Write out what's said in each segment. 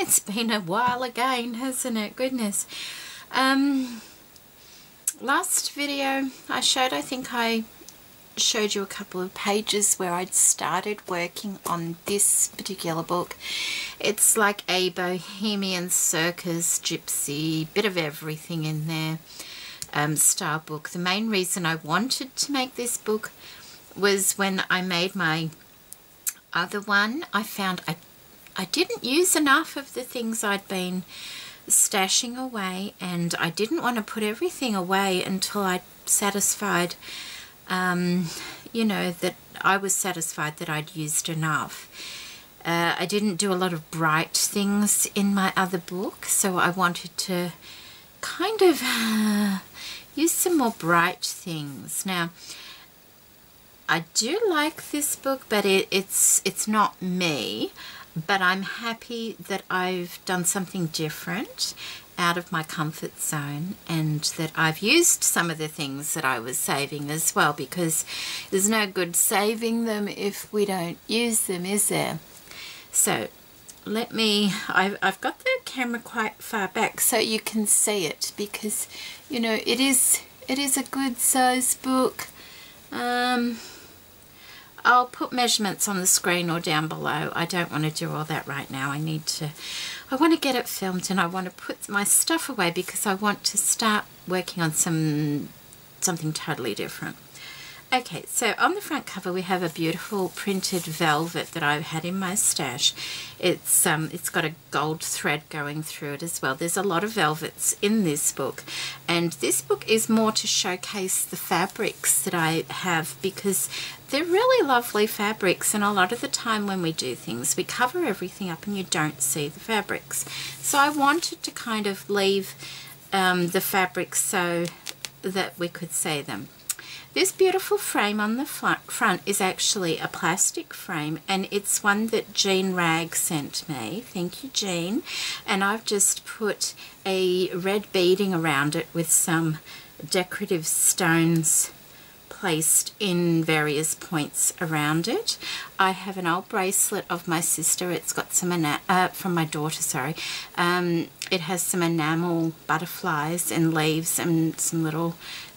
It's been a while again, hasn't it? Goodness. Last video I showed, I think I showed you a couple of pages where I'd started working on this particular book. It's like a bohemian circus, gypsy, bit of everything in there style book. The main reason I wanted to make this book was when I made my other one, I found I didn't use enough of the things I'd been stashing away, and I didn't want to put everything away until I'd satisfied, you know, that I was satisfied that I'd used enough. I didn't do a lot of bright things in my other book, so I wanted to kind of use some more bright things. Now, I do like this book, but it's not me. But I'm happy that I've done something different out of my comfort zone, and that I've used some of the things that I was saving as well, because there's no good saving them if we don't use them, is there? So let me, I've got the camera quite far back so you can see it, because, you know, it is a good size book. I'll put measurements on the screen or down below. I don't want to do all that right now. I want to get it filmed, and I want to put my stuff away because I want to start working on something totally different. Okay, so on the front cover we have a beautiful printed velvet that I've had in my stash. It's got a gold thread going through it as well. There's a lot of velvets in this book, and this book is more to showcase the fabrics that I have, because they're really lovely fabrics, and a lot of the time when we do things we cover everything up and you don't see the fabrics. So I wanted to kind of leave the fabrics so that we could see them. This beautiful frame on the front is actually a plastic frame, and it's one that Jean Ragg sent me. Thank you, Jean. And I've just put a red beading around it with some decorative stones placed in various points around it. I have an old bracelet of my sister. It's got some from my daughter, sorry. It has some enamel butterflies and leaves and some little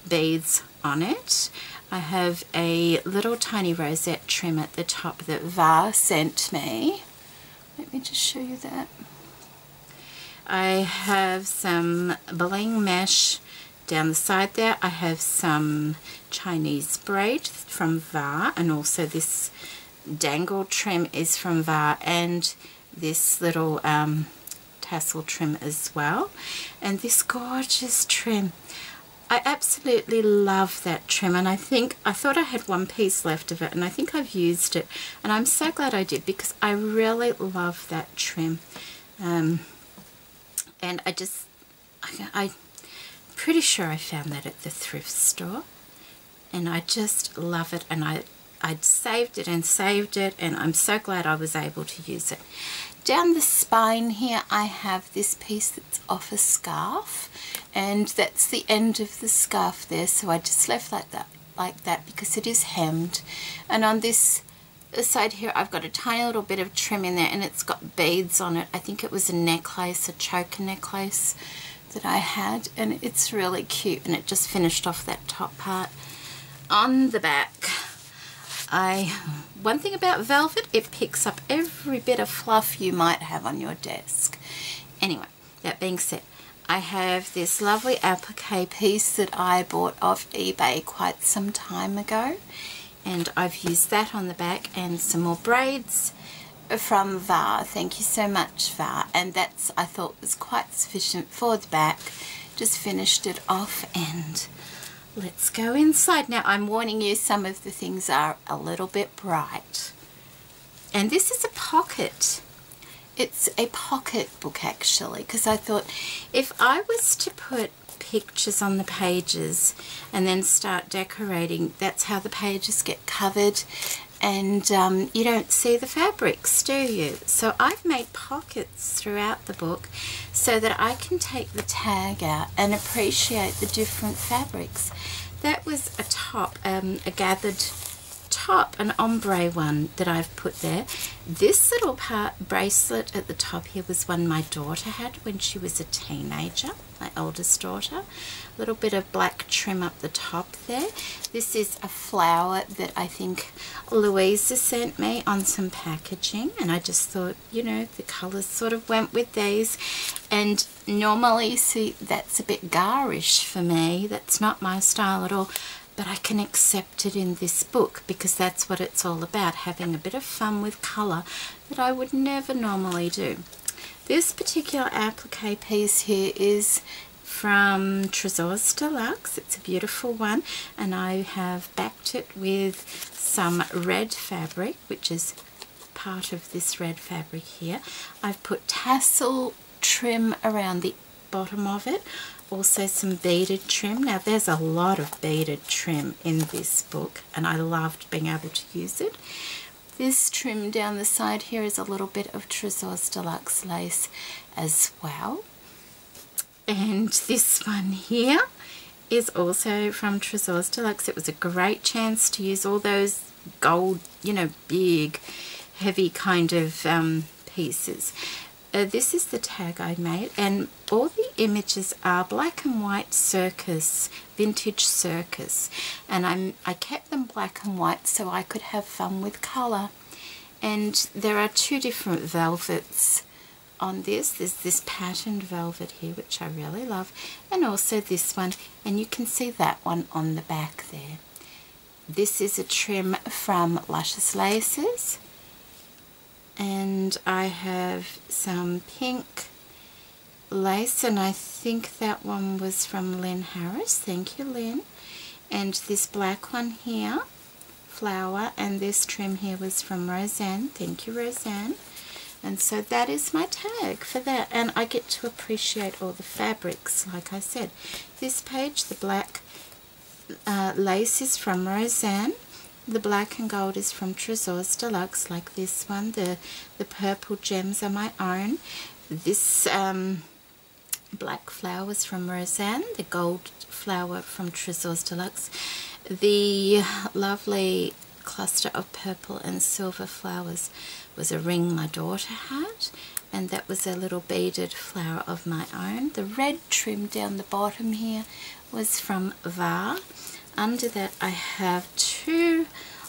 beads on it. I have a little tiny rosette trim at the top that Va sent me. Let me just show you that. I have some bling mesh down the side there. I have some Chinese braid from Va, and also this dangle trim is from Va, and this little tassel trim as well, and this gorgeous trim. I absolutely love that trim, and I thought I had one piece left of it, and I think I've used it, and I'm so glad I did, because I really love that trim. And I'm pretty sure I found that at the thrift store, and I just love it, and I'd saved it and saved it, and I'm so glad I was able to use it. Down the spine here I have this piece that's off a scarf, and that's the end of the scarf there, so I just left like that because it is hemmed. And on this side here I've got a tiny little bit of trim in there, and it's got beads on it. I think it was a necklace, a choker necklace that I had, and it's really cute, and it just finished off that top part. On the back, one thing about velvet, it picks up every bit of fluff you might have on your desk. Anyway, that being said, I have this lovely applique piece that I bought off eBay quite some time ago, and I've used that on the back, and some more braids from Va. Thank you so much, Va. And that's, I thought, was quite sufficient for the back. Just finished it off, and let's go inside. Now, I'm warning you, some of the things are a little bit bright. And this is a pocket. It's a pocket book, actually, because I thought if I was to put pictures on the pages and then start decorating, that's how the pages get covered, and you don't see the fabrics, do you? So I've made pockets throughout the book so that I can take the tag out and appreciate the different fabrics. That was a top, a gathered top, an ombre one that I've put there. This little bracelet at the top here was one my daughter had when she was a teenager, my oldest daughter. A little bit of black trim up the top there. This is a flower that I think Louisa sent me on some packaging, and I just thought, you know, the colours sort of went with these. And normally, see, that's a bit garish for me. That's not my style at all. But I can accept it in this book because that's what it's all about, having a bit of fun with colour that I would never normally do. This particular applique piece here is from Tresors Deluxe. It's a beautiful one, and I have backed it with some red fabric, which is part of this red fabric here. I've put tassel trim around the bottom of it, also some beaded trim. Now there's a lot of beaded trim in this book, and I loved being able to use it. This trim down the side here is a little bit of Tresors Deluxe lace as well. And this one here is also from Tresors Deluxe. It was a great chance to use all those gold, you know, big, heavy kind of pieces. This is the tag I made, and all the images are black and white Circus, vintage Circus, and I kept them black and white so I could have fun with colour. And there are two different velvets on this. There's this patterned velvet here, which I really love, and also this one, and you can see that one on the back there. This is a trim from Luscious Laces. And I have some pink lace, and I think that one was from Lynn Harris. Thank you, Lynn. And this black one here, flower, and this trim here was from Roseanne. Thank you, Roseanne. And so that is my tag for that, and I get to appreciate all the fabrics, like I said. This page, the black lace is from Roseanne. The black and gold is from Tresors Deluxe, like this one. The purple gems are my own. This black flower is from Roseanne. The gold flower from Tresors Deluxe. The lovely cluster of purple and silver flowers was a ring my daughter had, and that was a little beaded flower of my own. The red trim down the bottom here was from VAR. Under that I have two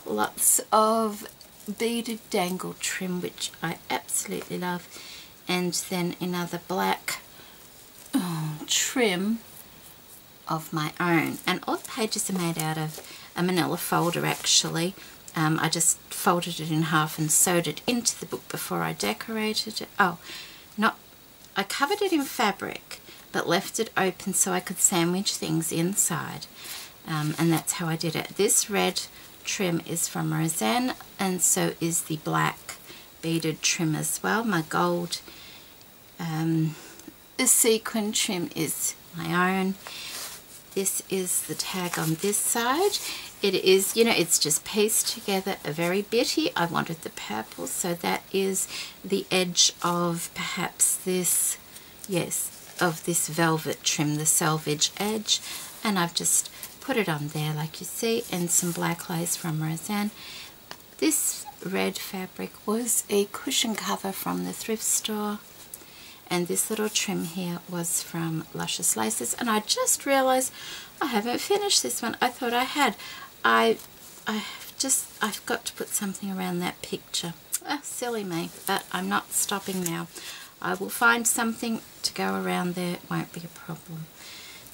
lots of beaded dangle trim, which I absolutely love, and then another black trim of my own. And all the pages are made out of a manila folder actually. I just folded it in half and sewed it into the book before I decorated it. I covered it in fabric but left it open so I could sandwich things inside. And that's how I did it. This red trim is from Roseanne, and so is the black beaded trim as well. My gold sequin trim is my own. This is the tag on this side. It is, you know, it's just pieced together, a very bitty. I wanted the purple, so that is the edge of perhaps this, yes, of this velvet trim, the selvage edge, and I've just put it on there like you see, and some black lace from Roseanne. This red fabric was a cushion cover from the thrift store, and this little trim here was from Luscious Laces. And I just realized I haven't finished this one. I thought I had. I've got to put something around that picture. Silly me, but I'm not stopping now. I will find something to go around there. It won't be a problem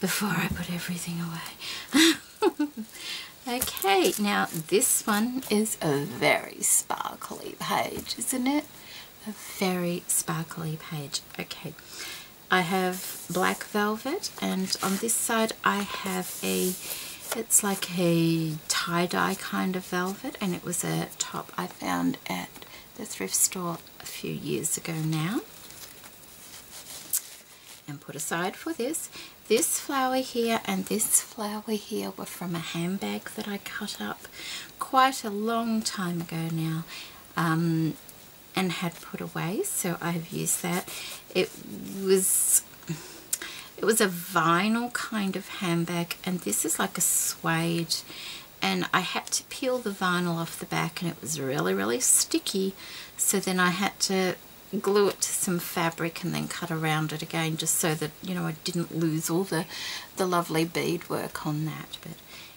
before I put everything away. Okay, now this one is a very sparkly page, isn't it? A very sparkly page. Okay, I have black velvet, and on this side I have it's like a tie-dye kind of velvet, and it was a top I found at the thrift store a few years ago now. And put aside for this. This flower here and this flower here were from a handbag that I cut up quite a long time ago now, and had put away, so I've used that. It was a vinyl kind of handbag, and this is like a suede and I had to peel the vinyl off the back, and it was really, really sticky. So then I had to glue it to some fabric and then cut around it again, just so that, you know, I didn't lose all the lovely beadwork on that. But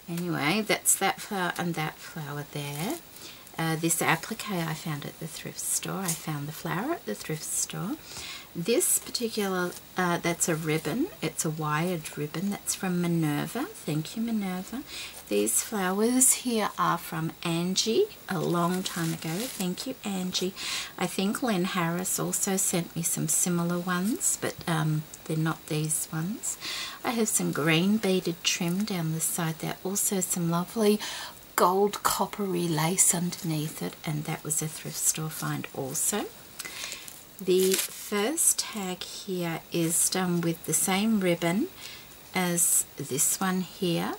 anyway, that's that flower and that flower there. This applique I found at the thrift store. I found the flower at the thrift store. This particular, that's a ribbon. It's a wired ribbon. That's from Minerva. Thank you, Minerva. These flowers here are from Angie a long time ago. Thank you, Angie. I think Lynn Harris also sent me some similar ones, but they're not these ones. I have some green beaded trim down the side there. Also some lovely gold coppery lace underneath it, and that was a thrift store find also. The first tag here is done with the same ribbon as this one here,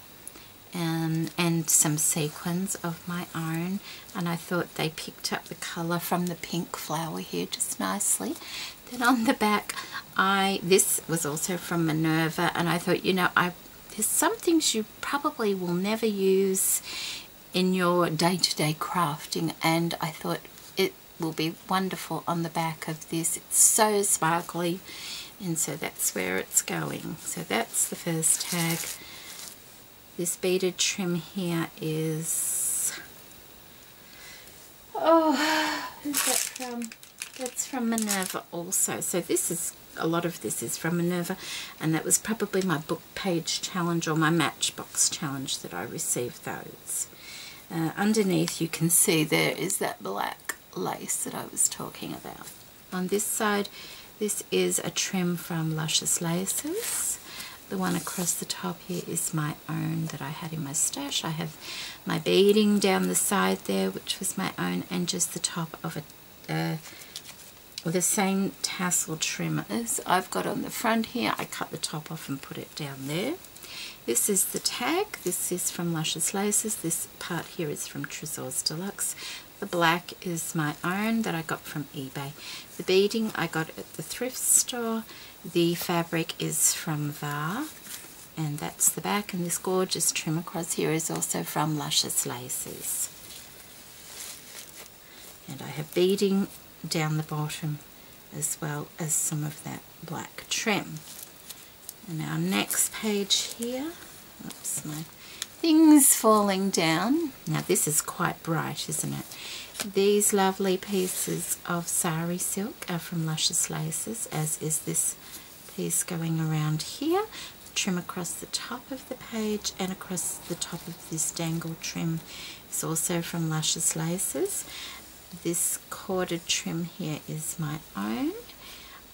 and some sequins of my own, and I thought they picked up the colour from the pink flower here just nicely. Then on the back, this was also from Minerva, and I thought, you know, there's some things you probably will never use in your day-to-day crafting, and I thought it will be wonderful on the back of this. It's so sparkly, and so that's where it's going. So that's the first tag. This beaded trim here is, who's that from? That's from Minerva also. So this is, a lot of this is from Minerva, and that was probably my book page challenge or my Matchbox challenge that I received those. Underneath you can see there is that black lace that I was talking about. On this side, this is a trim from Luscious Laces. The one across the top here is my own that I had in my stash. I have my beading down the side there, which was my own, and just the top of the same tassel trim as I've got on the front here. I cut the top off and put it down there. This is the tag. This is from Luscious Laces. This part here is from Tresors Deluxe. The black is my own that I got from eBay. The beading I got at the thrift store. The fabric is from VAR, and that's the back, and this gorgeous trim across here is also from Luscious Laces. And I have beading down the bottom as well as some of that black trim. And our next page here, oops, my thing's falling down. Now this is quite bright, isn't it? These lovely pieces of sari silk are from Luscious Laces, as is this piece going around here. The trim across the top of the page and across the top of this dangle trim is also from Luscious Laces. This corded trim here is my own.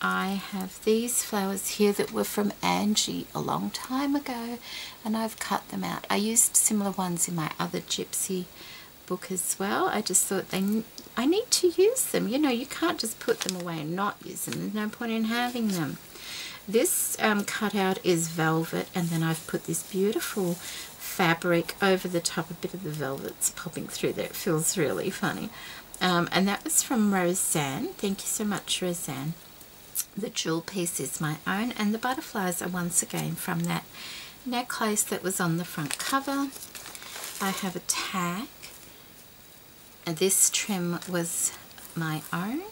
I have these flowers here that were from Angie a long time ago, and I've cut them out. I used similar ones in my other gypsy book as well. I just thought I need to use them. You know, you can't just put them away and not use them. There's no point in having them. This cutout is velvet, and then I've put this beautiful fabric over the top. A bit of the velvet's popping through there. It feels really funny. And that was from Roseanne. Thank you so much, Roseanne. The jewel piece is my own, and the butterflies are once again from that necklace that was on the front cover. I have a tag, and this trim was my own,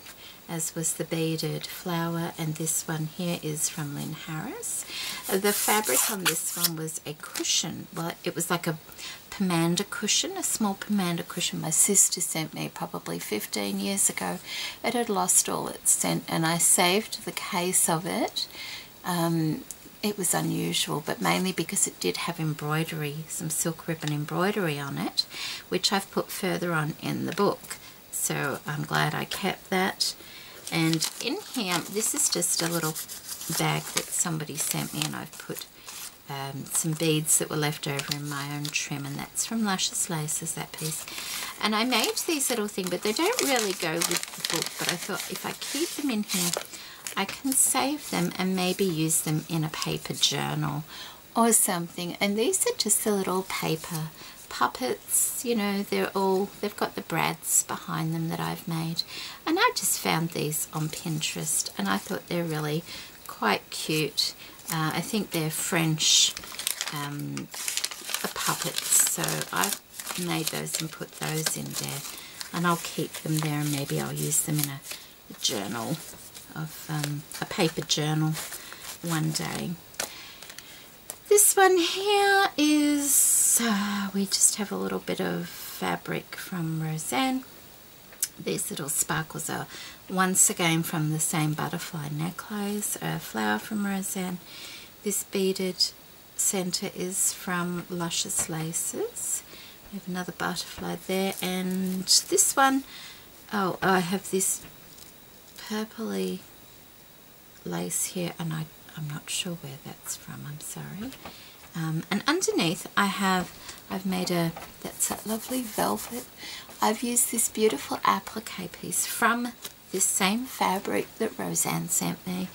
as was the beaded flower, and this one here is from Lynn Harris. The fabric on this one was a cushion. Well, it was like a pomander cushion, a small pomander cushion my sister sent me probably 15 years ago. It had lost all its scent, and I saved the case of it. It was unusual, but mainly because it did have embroidery, some silk ribbon embroidery on it, which I've put further on in the book. So I'm glad I kept that. And in here, this is just a little bag that somebody sent me, and I've put some beads that were left over in my own trim, and that's from Luscious Laces, that piece. And I made these little things, but they don't really go with the book, but I thought if I keep them in here, I can save them and maybe use them in a paper journal or something. And these are just the little paper puppets, you know, they've got the brads behind them that I've made, and I just found these on Pinterest, and I thought they're really quite cute. I think they're French puppets, so I've made those and put those in there, and I'll keep them there, and maybe I'll use them in a journal of a paper journal one day. This one here is we just have a little bit of fabric from Roseanne. These little sparkles are once again from the same butterfly necklace, a flower from Roseanne. This beaded center is from Luscious Laces. We have another butterfly there, and this one, oh, I have this purpley lace here, and I'm not sure where that's from, I'm sorry. And underneath I've made that's that lovely velvet. I've used this beautiful applique piece from this same fabric that Roseanne sent me,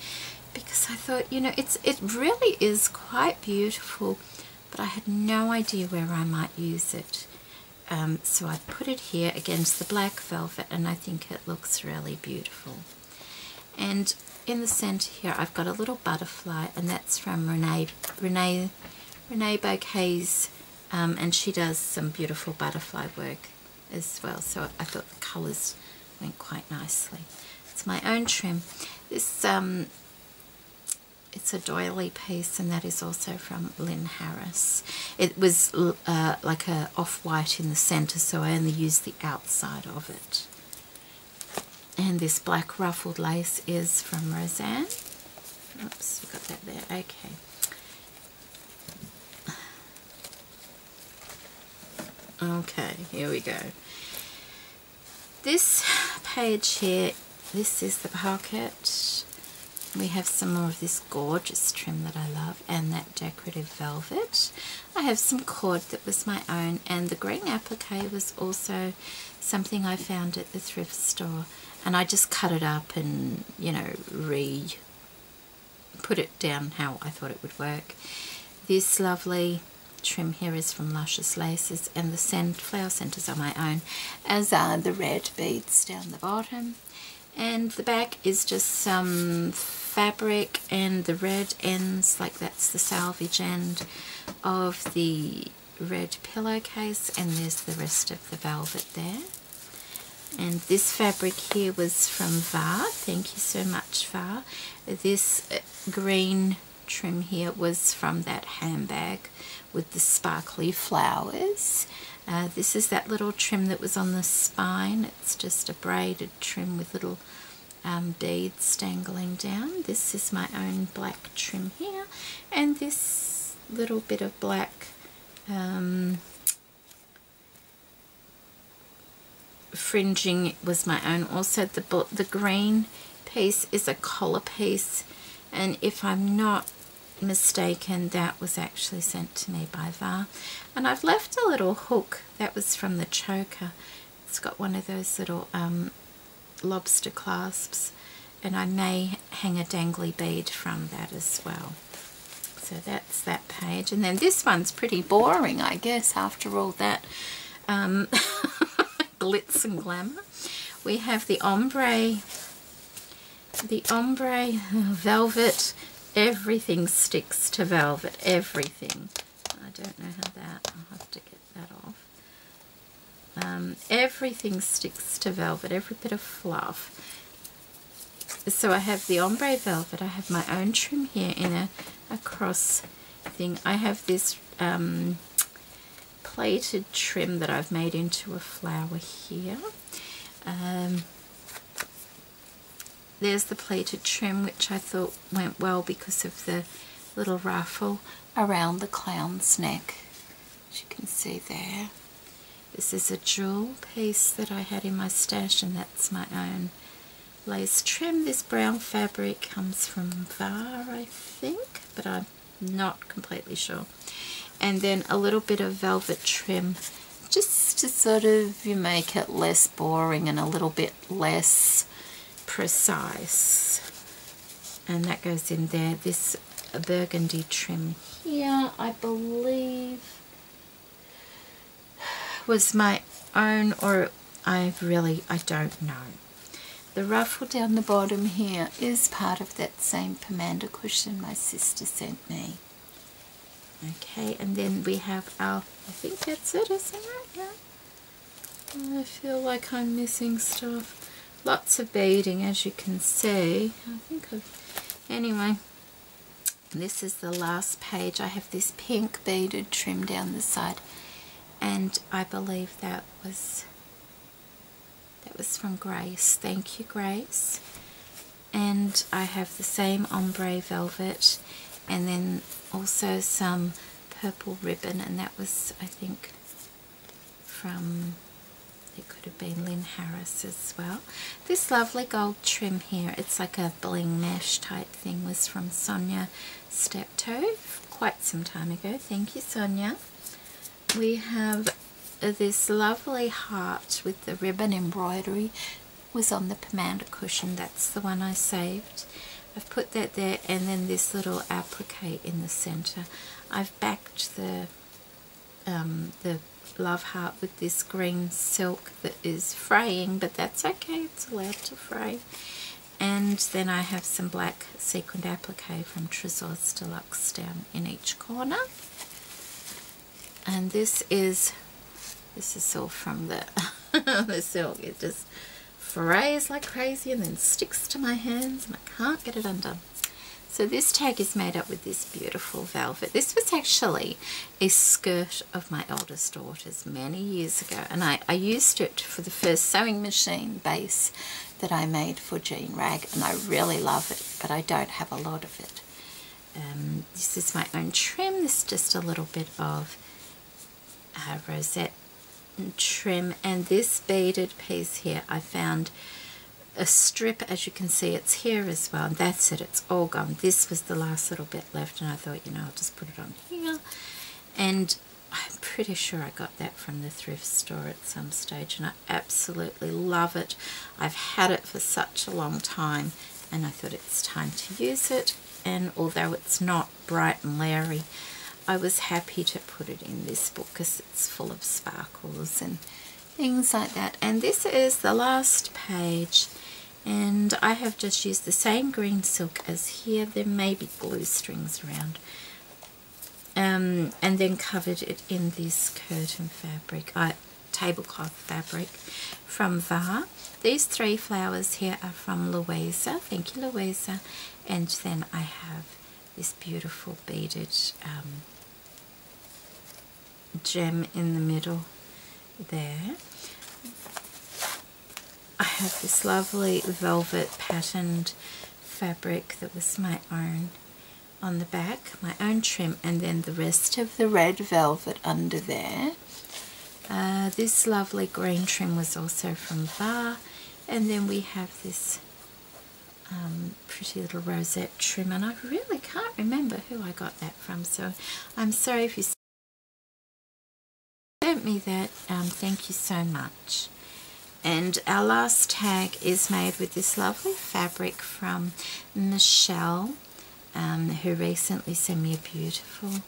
because I thought, you know, it really is quite beautiful, but I had no idea where I might use it. So I put it here against the black velvet, and I think it looks really beautiful. And in the center here I've got a little butterfly, and that's from Renee Bouquet's, and she does some beautiful butterfly work as well, so I thought the colors went quite nicely. It's my own trim. This it's a doily piece, and that is also from Lynn Harris. It was like a off-white in the center, so I only used the outside of it. And this black ruffled lace is from Roseanne. Oops, you got that there. Okay. Okay, here we go. This page here, this is the pocket. We have some more of this gorgeous trim that I love, and that decorative velvet. I have some cord that was my own, and the green applique was also something I found at the thrift store, and I just cut it up and, you know, put it down how I thought it would work. This lovely trim here is from Luscious Laces, and the flower centers are my own, as are the red beads down the bottom. And the back is just some fabric, and the red ends, like that's the salvage end of the red pillowcase, and there's the rest of the velvet there. And this fabric here was from VAR. Thank you so much, VAR. This green trim here was from that handbag with the sparkly flowers. This is that little trim that was on the spine. It's just a braided trim with little beads dangling down. This is my own black trim here, and this little bit of black fringing was my own. Also, the green piece is a collar piece, and if I'm not mistaken, that was actually sent to me by VAR. And I've left a little hook that was from the choker. It's got one of those little lobster clasps, and I may hang a dangly bead from that as well. So that's that page. And then this one's pretty boring, I guess, after all that glitz and glamour. We have the ombre velvet. Everything sticks to velvet, everything. I don't know how that, I'll have to get that off. Everything sticks to velvet, every bit of fluff. So I have the ombre velvet. I have my own trim here in a cross thing. I have this plated trim that I've made into a flower here. There's the plated trim, which I thought went well because of the little ruffle around the clown's neck, as you can see there. This is a jewel piece that I had in my stash, and that's my own lace trim. This brown fabric comes from VAR, I think, but I'm not completely sure. And then a little bit of velvet trim, just to sort of make it less boring and a little bit less precise, and that goes in there. This burgundy trim here, I believe, was my own, or I don't know. The ruffle down the bottom here is part of that same pomander cushion my sister sent me. Okay, and then we have our, I think that's it, isn't it? Yeah. I feel like I'm missing stuff. Lots of beading, as you can see. I think anyway, this is the last page. I have this pink beaded trim down the side, and I believe that was from Grace. Thank you, Grace. And I have the same ombre velvet, and then also some purple ribbon, and that was, I think, from, it could have been Lynn Harris as well. This lovely gold trim here, it's like a bling mesh type thing, was from Sonia Steptoe quite some time ago. Thank you, Sonia. We have this lovely heart with the ribbon embroidery, was on the pomander cushion. That's the one I saved. I've put that there, and then this little applique in the center. I've backed the love heart with this green silk that is fraying, but that's okay, it's allowed to fray. And then I have some black sequined applique from Tresors Deluxe down in each corner. And this is all from the the silk. It just frays like crazy and then sticks to my hands, and I can't get it undone. So this tag is made up with this beautiful velvet. This was actually a skirt of my oldest daughter's many years ago, and I used it for the first sewing machine base that I made for Jean Rag, and I really love it, but I don't have a lot of it. This is my own trim. This is just a little bit of rosette trim, and this beaded piece here, I found a strip, as you can see, it's here as well, and that's it, it's all gone. This was the last little bit left, and I thought, you know, I'll just put it on here. And I'm pretty sure I got that from the thrift store at some stage, and I absolutely love it. I've had it for such a long time, and I thought it's time to use it. And although it's not bright and leery, I was happy to put it in this book because it's full of sparkles and things like that. And this is the last page, and I have just used the same green silk as here. There may be glue strings around, and then covered it in this curtain fabric, tablecloth fabric from VAR. These three flowers here are from Louisa. Thank you, Louisa. And then I have this beautiful beaded gem in the middle there. I have this lovely velvet patterned fabric that was my own on the back, my own trim, and then the rest of the red velvet under there. This lovely green trim was also from VAR, and then we have this pretty little rosette trim, and I really can't remember who I got that from, so I'm sorry if you sent me that. Thank you so much. And our last tag is made with this lovely fabric from Michelle, who recently sent me a beautiful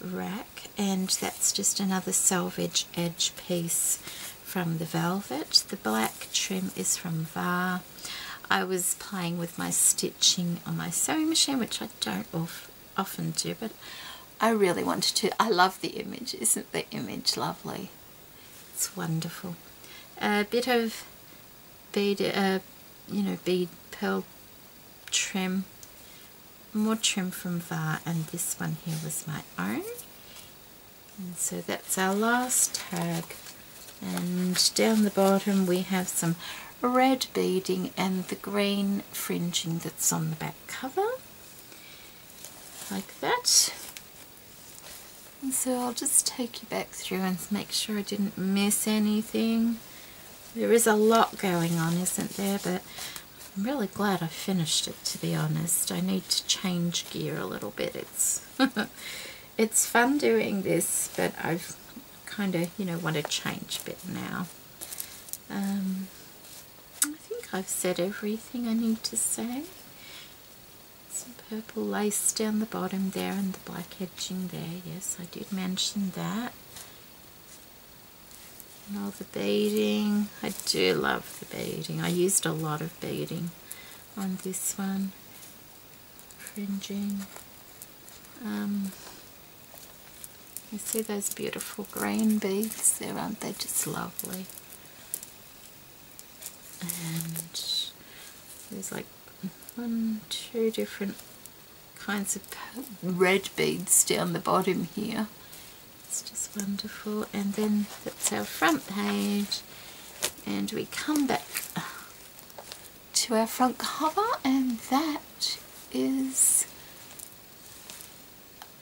rack, and that's just another selvage edge piece from the velvet. The black trim is from VAR. I was playing with my stitching on my sewing machine, which I don't often do, but I really wanted to. I love the image. Isn't the image lovely? It's wonderful. A bit of bead, bead pearl trim, more trim from VAR, and this one here was my own. And so that's our last tag. And down the bottom we have some red beading and the green fringing that's on the back cover, like that. And so I'll just take you back through and make sure I didn't miss anything. There is a lot going on, isn't there? But I'm really glad I finished it, to be honest. I need to change gear a little bit. It's it's fun doing this, but I've kind of, want to change a bit now. I think I've said everything I need to say. Some purple lace down the bottom there and the black edging there. Yes, I did mention that. And all the beading. I do love the beading. I used a lot of beading on this one. Fringing. You see those beautiful green beads there, aren't they just lovely? And there's like 2 different kinds of red beads down the bottom here. It's just wonderful. And then that's our front page, and we come back to our front cover, and that is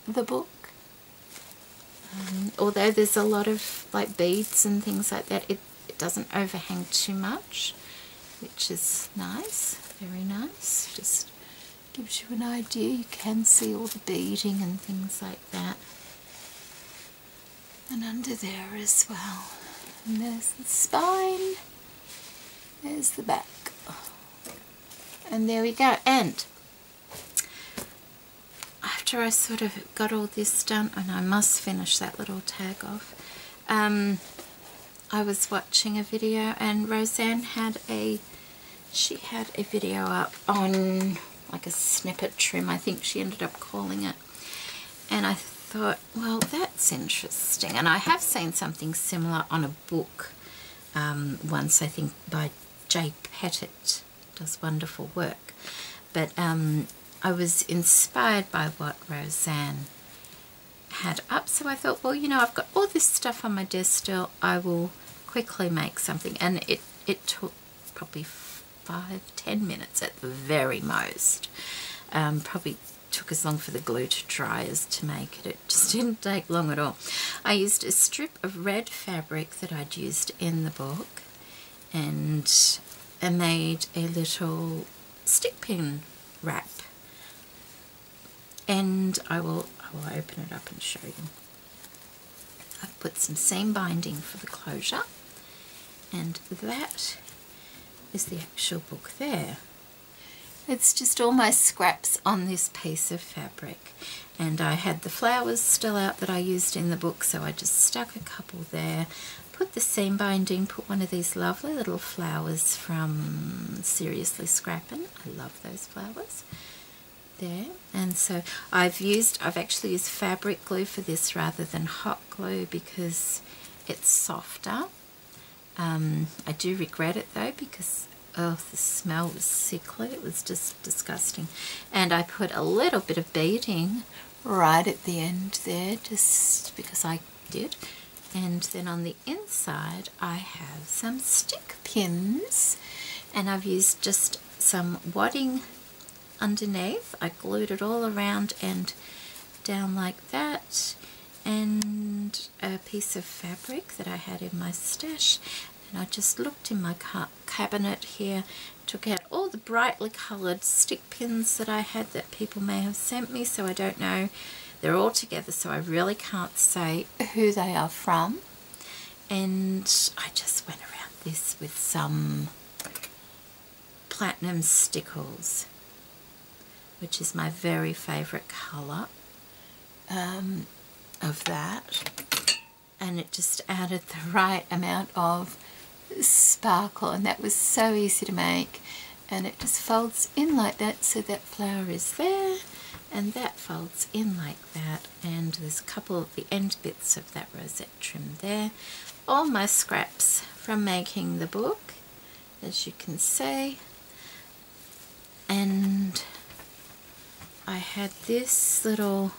the book. Although there's a lot of like beads and things like that, it doesn't overhang too much, which is nice, very nice. Just gives you an idea. You can see all the beading and things like that. And under there as well. And there's the spine, there's the back. And there we go. And after I sort of got all this done, and I must finish that little tag off, I was watching a video, and Roseanne had a video up on like a snippet trim, I think she ended up calling it. And I thought, well, that's interesting. And I have seen something similar on a book once, I think by J. Pettit, does wonderful work. But I was inspired by what Roseanne had up, so I thought, well, you know, I've got all this stuff on my desk still, I will quickly make something. And it took probably 5-10 minutes at the very most. Probably took as long for the glue to dry as to make it. It just didn't take long at all. I used a strip of red fabric that I'd used in the book, and I made a little stick pin wrap, and I will open it up and show you. I've put some seam binding for the closure, and that is the actual book there. It's just all my scraps on this piece of fabric, and I had the flowers still out that I used in the book, so I just stuck a couple there, put the seam binding, put one of these lovely little flowers from Seriously Scrappin'. I love those flowers there. And so I've actually used fabric glue for this rather than hot glue because it's softer. I do regret it though, because oh, the smell was sickly. It was just disgusting. And I put a little bit of beading right at the end there, just because I did. And then on the inside I have some stick pins, and I've used just some wadding underneath. I glued it all around and down like that, and a piece of fabric that I had in my stash. And I just looked in my cabinet here, took out all the brightly coloured stick pins that I had that people may have sent me, so I don't know. They're all together, so I really can't say who they are from. And I just went around this with some platinum stickles, which is my very favourite colour of that. And it just added the right amount of sparkle, and that was so easy to make. And it just folds in like that, so that flower is there, and that folds in like that, and there's a couple of the end bits of that rosette trim there. All my scraps from making the book, as you can see. And I had this little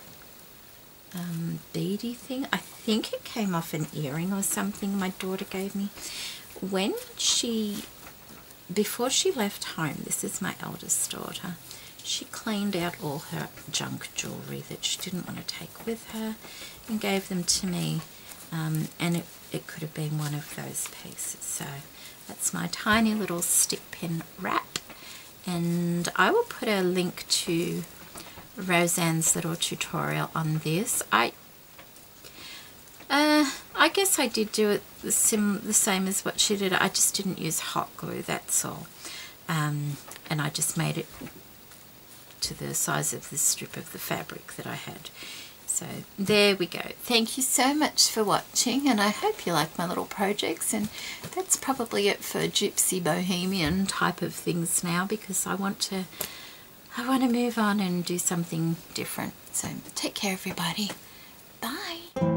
beady thing. I think it came off an earring or something my daughter gave me when before she left home. This is my eldest daughter. She cleaned out all her junk jewellery that she didn't want to take with her and gave them to me, and it could have been one of those pieces. So that's my tiny little stick pin wrap, and I will put a link to Roseanne's little tutorial on this. I guess I did do it the same as what she did. I just didn't use hot glue, that's all. And I just made it to the size of the strip of the fabric that I had. So there we go. Thank you so much for watching, and I hope you like my little projects. And that's probably it for gypsy bohemian type of things now, because I want to move on and do something different. So take care, everybody. Bye.